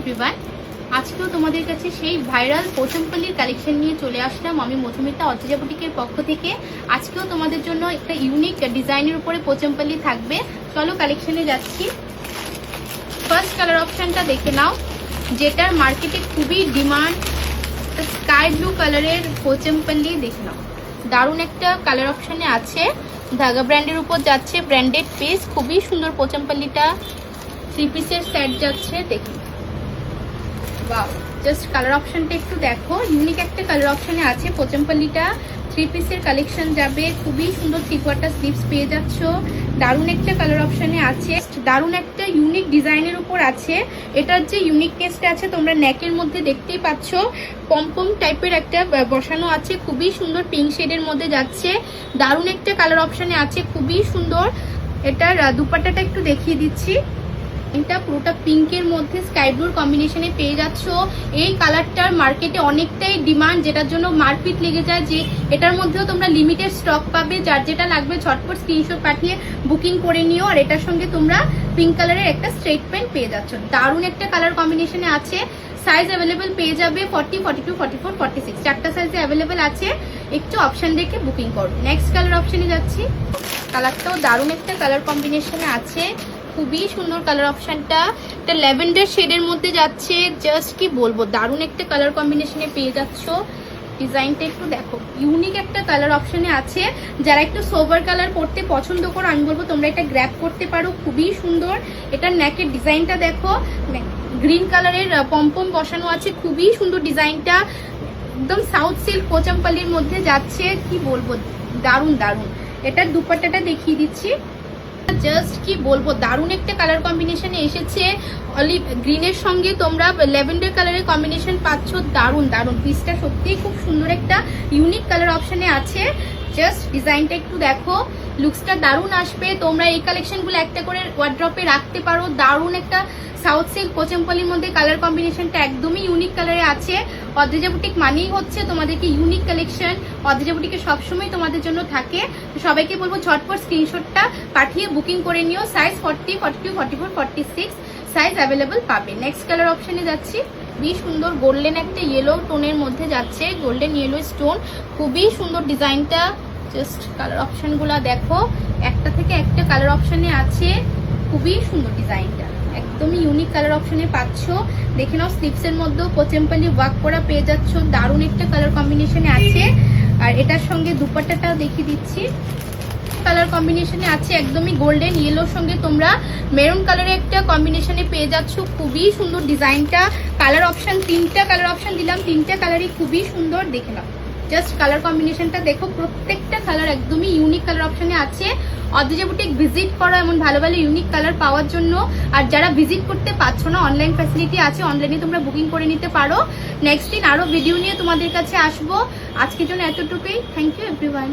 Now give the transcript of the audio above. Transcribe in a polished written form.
Everyone, আজকেও তোমাদের কাছে সেই ভাইরাল পোচমপল্লির কালেকশন নিয়ে চলে আসলাম আমি মধুমিতা অর্চিজা বুটিকের পক্ষ থেকে। আজকেও তোমাদের জন্য একটা ইউনিক ডিজাইনের উপরে পোচমপল্লি থাকবে। চলো কালেকশনে যাচ্ছি। ফার্স্ট কালার অপশনটা দেখে নাও, যেটার মার্কেটে খুবই ডিমান্ড, স্কাই ব্লু কালারের পোচমপল্লি। দেখে নাও, দারুণ একটা কালার অপশনে আছে, ধাগা ব্র্যান্ডের উপর যাচ্ছে, ব্র্যান্ডেড পিস, খুবই সুন্দর পোচমপল্লিটা। 3 পিসের সেট যাচ্ছে। দেখি, ওয়াও, জাস্ট কালার অপশনটা একটু দেখো, ইউনিক একটা কালার অপশনে আছে পোচমপল্লিটা। 3 পিসের কালেকশন যাবে, খুবই সুন্দর 3/4 স্লিভস পেয়ে যাচ্ছ। দারুণ একটা কালার অপশনে আছে, দারুণ একটা ইউনিক ডিজাইনের উপর আছে। এটার যে ইউনিকনেসটা আছে তোমরা নেকের মধ্যে দেখতেই পাচ্ছ, পমপম টাইপের একটা বসানো আছে, খুবই সুন্দর পিঙ্ক শেডের মধ্যে যাচ্ছে। দারুণ একটা কালার অপশনে আছে, খুবই সুন্দর। এটার দুপাট্টাটা একটু দেখিয়ে দিচ্ছি। এটা পুরোটা পিঙ্কের মধ্যে স্কাই ব্লুর কম্বিনেশনে পেয়ে যাচ্ছ। এই কালারটার মার্কেটে অনেকটাই ডিমান্ড, যেটার জন্য মারপিট লেগে যায় যে এটার মধ্যেও তোমরা লিমিটেড স্টক পাবে। যার যেটা লাগবে ঝটপট স্ক্রিনশট পাঠিয়ে বুকিং করে নিও। আর এটার সঙ্গে তোমরা পিঙ্ক কালারের একটা স্ট্রেট প্যান্ট পেয়ে যাচ্ছ। দারুণ একটা কালার কম্বিনেশনে আছে। সাইজ অ্যাভেলেবেল পেয়ে যাবে 40, 42, 44, 46, চারটা সাইজে অ্যাভেলেবেল আছে। একটু অপশন দেখে বুকিং করো। নেক্সট কালার অপশনে যাচ্ছি। কালারটাও দারুণ একটা কালার কম্বিনেশনে আছে, খুবই সুন্দর কালার অপশনটা। এটা ল্যাভেন্ডার শেডের মধ্যে যাচ্ছে, জাস্ট কি বলবো, দারুণ একটা কালার কম্বিনেশনে পেয়ে যাচ্ছ। ডিজাইনটা একটু দেখো, ইউনিক একটা কালার অপশনে আছে। যারা একটু সোভার কালার পরতে পছন্দ করো আমি বলবো তোমরা এটা গ্র্যাব করতে পারো, খুবই সুন্দর। এটার নেকের ডিজাইনটা দেখো, গ্রিন কালারের পম্পম বসানো আছে, খুবই সুন্দর ডিজাইনটা। একদম সাউথ সিল্ক পোচমপল্লির মধ্যে যাচ্ছে, কি বলবো, দারুণ দারুণ। এটার দুপাট্টাটা দেখিয়ে দিচ্ছি। জাস্ট কি বলবো, দারুণ একটা কালার কম্বিনেশনে এসেছে। অলিভ গ্রিনের সঙ্গে তোমরা ল্যাভেন্ডার কালারের কম্বিনেশন পাচ্ছ। দারুণ দারুণ, পিসটা সত্যিই খুব সুন্দর একটা ইউনিক কালার অপশনে আছে। জাস্ট ডিজাইনটা একটু দেখো, লুকসটা দারুণ আসবে। তোমরা এই কালেকশনগুলো একটা করে ওয়ার্ড্রপে রাখতে পারো। দারুণ একটা সাউথ সিল্ক পোচমপল্লির মধ্যে কালার কম্বিনেশনটা একদমই ইউনিক কালারে আছে। অদ্রিজা বুটিক মানেই হচ্ছে তোমাদেরকে ইউনিক কালেকশন। অদ্রিজা বুটিকে সবসময় তোমাদের জন্য থাকে। সবাইকে বলবো ঝটপট স্ক্রিনশটটা পাঠিয়ে বুকিং করে নিও। সাইজ 40, 42, 44, 46 সাইজ অ্যাভেলেবল পাবে। নেক্সট কালার অপশনে যাচ্ছি। খুবই সুন্দর গোল্ডেন একটা ইয়েলো টোনের মধ্যে যাচ্ছে, গোল্ডেন ইয়েলো স্টোন, খুবই সুন্দর ডিজাইনটা। জাস্ট কালার অপশনগুলো দেখো, একটা থেকে একটা কালার অপশনে আছে, খুবই সুন্দর ডিজাইনটা, একদমই ইউনিক কালার অপশনে পাচ্ছ। দেখে নাও, স্লিপসের মধ্যেও পোচমপল্লি ওয়ার্ক করা পেয়ে যাচ্ছ। দারুণ একটা কালার কম্বিনেশনে আছে। আর এটার সঙ্গে দুপাট্টাটাও দেখিয়ে দিচ্ছি। কালার কম্বিনেশনে আছে, একদমই গোল্ডেন ইয়েলোর সঙ্গে তোমরা মেরুন কালারের একটা কম্বিনেশনে পেয়ে যাচ্ছ। খুবই সুন্দর ডিজাইনটা। কালার অপশন, 3টা কালার অপশন দিলাম, 3টা কালারই খুবই সুন্দর। দেখে নাও, জাস্ট কালার কম্বিনেশনটা দেখো, প্রত্যেকটা কালার একদমই ইউনিক কালার অপশনে আছে। অদ্রিজা বুটিক ভিজিট করো এমন ভালো ভালো ইউনিক কালার পাওয়ার জন্য। আর যারা ভিজিট করতে পারছো না, অনলাইন ফ্যাসিলিটি আছে, অনলাইনে তোমরা বুকিং করে নিতে পারো। নেক্সট দিন আরো ভিডিও নিয়ে তোমাদের কাছে আসবো। আজকের জন্য এতটুকুই। Thank you everyone.